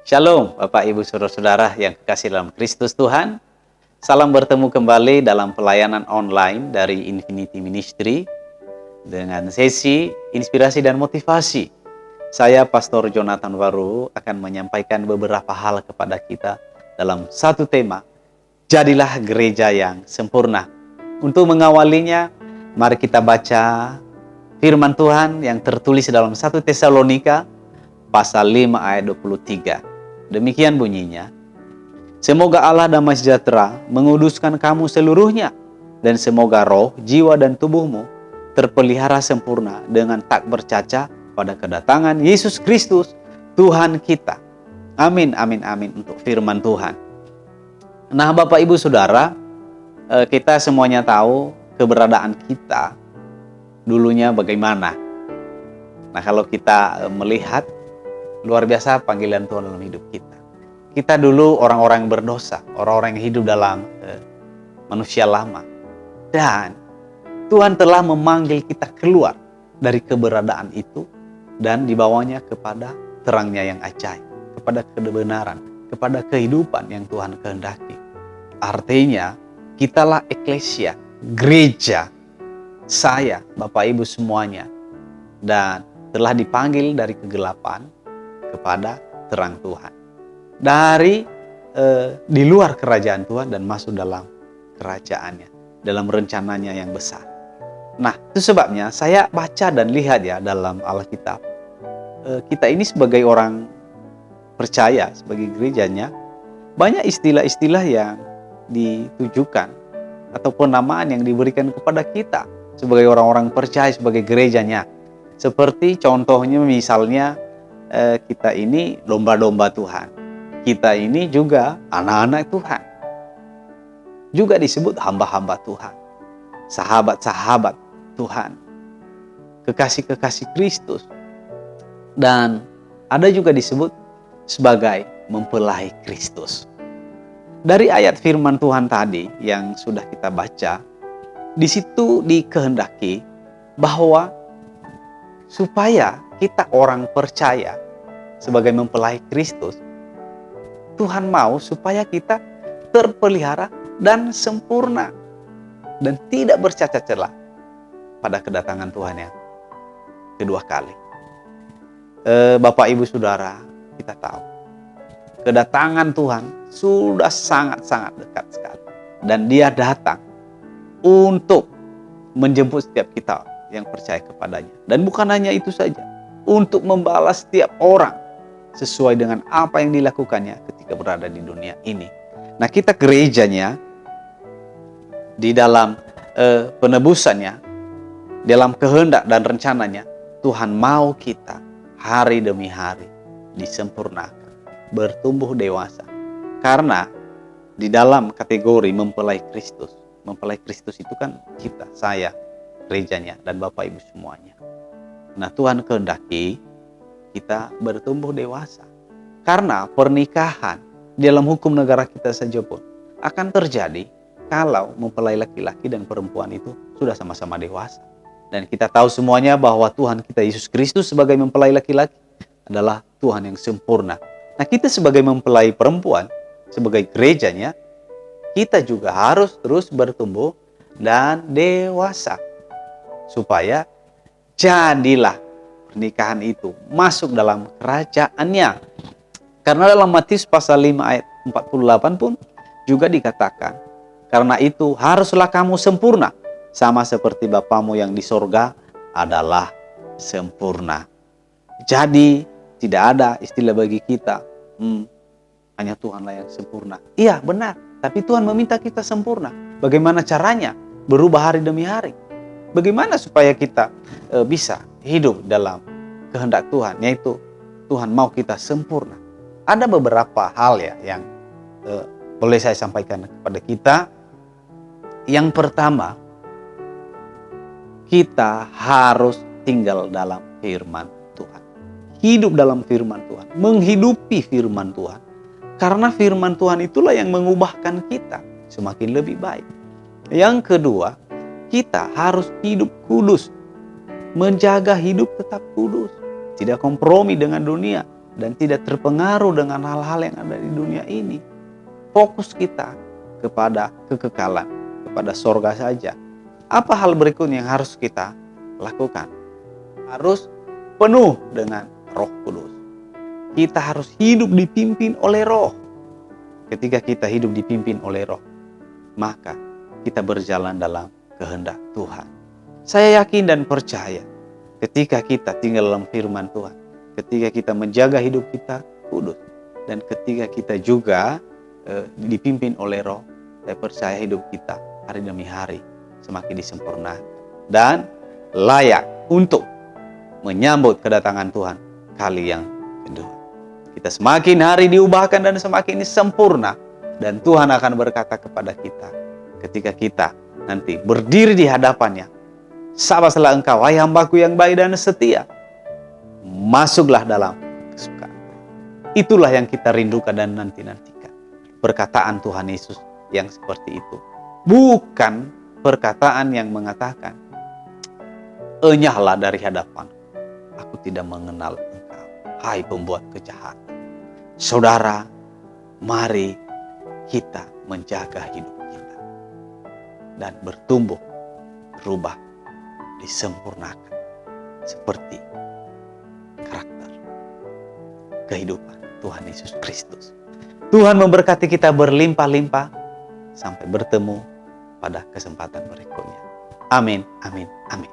Shalom Bapak Ibu Saudara-saudara yang kekasih dalam Kristus Tuhan. Salam bertemu kembali dalam pelayanan online dari Infinity Ministry dengan sesi inspirasi dan motivasi. Saya Pastor Jonathan Waru akan menyampaikan beberapa hal kepada kita dalam satu tema, jadilah gereja yang sempurna. Untuk mengawalinya, mari kita baca firman Tuhan yang tertulis dalam 1 Tesalonika pasal 5 ayat 23. Demikian bunyinya, semoga Allah damai sejahtera menguduskan kamu seluruhnya, dan semoga roh, jiwa, dan tubuhmu terpelihara sempurna dengan tak bercacat pada kedatangan Yesus Kristus, Tuhan kita. Amin, amin, amin untuk firman Tuhan. Nah Bapak Ibu Saudara, kita semuanya tahu keberadaan kita dulunya bagaimana. Nah kalau kita melihat luar biasa panggilan Tuhan dalam hidup kita. Kita dulu orang-orang berdosa, orang-orang yang hidup dalam manusia lama. Dan Tuhan telah memanggil kita keluar dari keberadaan itu dan dibawanya kepada terangnya yang ajaib, kepada kebenaran, kepada kehidupan yang Tuhan kehendaki. Artinya, kitalah eklesia, gereja, saya, Bapak Ibu semuanya, dan telah dipanggil dari kegelapan kepada terang Tuhan. Dari di luar kerajaan Tuhan dan masuk dalam kerajaannya, dalam rencananya yang besar. Nah, itu sebabnya saya baca dan lihat ya dalam Alkitab. Kita ini sebagai orang percaya, sebagai gerejanya, banyak istilah-istilah yang ditujukan atau penamaan yang diberikan kepada kita sebagai orang-orang percaya, sebagai gerejanya. Seperti contohnya misalnya, kita ini domba-domba Tuhan. Kita ini juga anak-anak Tuhan. Juga disebut hamba-hamba Tuhan. Sahabat-sahabat Tuhan. Kekasih-kekasih Kristus. Dan ada juga disebut sebagai mempelai Kristus. Dari ayat firman Tuhan tadi yang sudah kita baca, di situ dikehendaki bahwa supaya kita orang percaya sebagai mempelai Kristus, Tuhan mau supaya kita terpelihara dan sempurna dan tidak bercacat celah pada kedatangan Tuhan yang kedua kali. Bapak Ibu Saudara, kita tahu kedatangan Tuhan sudah sangat-sangat dekat sekali, dan Dia datang untuk menjemput setiap kita yang percaya kepadanya. Dan bukan hanya itu saja, untuk membalas setiap orang sesuai dengan apa yang dilakukannya ketika berada di dunia ini. Nah, kita gerejanya di dalam penebusannya, dalam kehendak dan rencananya, Tuhan mau kita hari demi hari disempurnakan, bertumbuh dewasa. Karena di dalam kategori mempelai Kristus itu kan kita, saya, gerejanya, dan Bapak Ibu semuanya. Nah, Tuhan kehendaki kita bertumbuh dewasa. Karena pernikahan dalam hukum negara kita saja pun akan terjadi kalau mempelai laki-laki dan perempuan itu sudah sama-sama dewasa. Dan kita tahu semuanya bahwa Tuhan kita Yesus Kristus sebagai mempelai laki-laki adalah Tuhan yang sempurna. Nah, kita sebagai mempelai perempuan, sebagai gerejanya, kita juga harus terus bertumbuh dan dewasa. Supaya jadilah pernikahan itu masuk dalam kerajaannya. Karena dalam Matius pasal 5 ayat 48 pun juga dikatakan, karena itu haruslah kamu sempurna, sama seperti Bapamu yang di sorga adalah sempurna. Jadi tidak ada istilah bagi kita, hanya Tuhanlah yang sempurna. Iya benar, tapi Tuhan meminta kita sempurna. Bagaimana caranya? Berubah hari demi hari. Bagaimana supaya kita bisa hidup dalam kehendak Tuhan, yaitu Tuhan mau kita sempurna. Ada beberapa hal ya yang boleh saya sampaikan kepada kita. Yang pertama, kita harus tinggal dalam firman Tuhan. Hidup dalam firman Tuhan, menghidupi firman Tuhan. Karena firman Tuhan itulah yang mengubahkan kita semakin lebih baik. Yang kedua, kita harus hidup kudus. Menjaga hidup tetap kudus. Tidak kompromi dengan dunia. dan tidak terpengaruh dengan hal-hal yang ada di dunia ini. Fokus kita kepada kekekalan, kepada sorga saja. Apa hal berikutnya yang harus kita lakukan? Harus penuh dengan Roh Kudus. Kita harus hidup dipimpin oleh Roh. Ketika kita hidup dipimpin oleh Roh, maka kita berjalan dalam kehendak Tuhan. Saya yakin dan percaya ketika kita tinggal dalam firman Tuhan, ketika kita menjaga hidup kita kudus, dan ketika kita juga dipimpin oleh Roh, saya percaya hidup kita hari demi hari semakin disempurnakan dan layak untuk menyambut kedatangan Tuhan kali yang kedua. Kita semakin hari diubahkan dan semakin sempurna, dan Tuhan akan berkata kepada kita ketika kita nanti berdiri di hadapannya, "Sabalah engkau, hai hambaku yang baik dan setia, masuklah dalam kesukaan." Itulah yang kita rindukan dan nanti-nantikan. Perkataan Tuhan Yesus yang seperti itu. Bukan perkataan yang mengatakan, "Enyahlah dari hadapan, aku tidak mengenal engkau, hai pembuat kejahatan." Saudara, mari kita menjaga hidup kita dan bertumbuh, berubah, disempurnakan seperti karakter kehidupan Tuhan Yesus Kristus. Tuhan memberkati kita berlimpah-limpah sampai bertemu pada kesempatan berikutnya. Amin, amin, amin.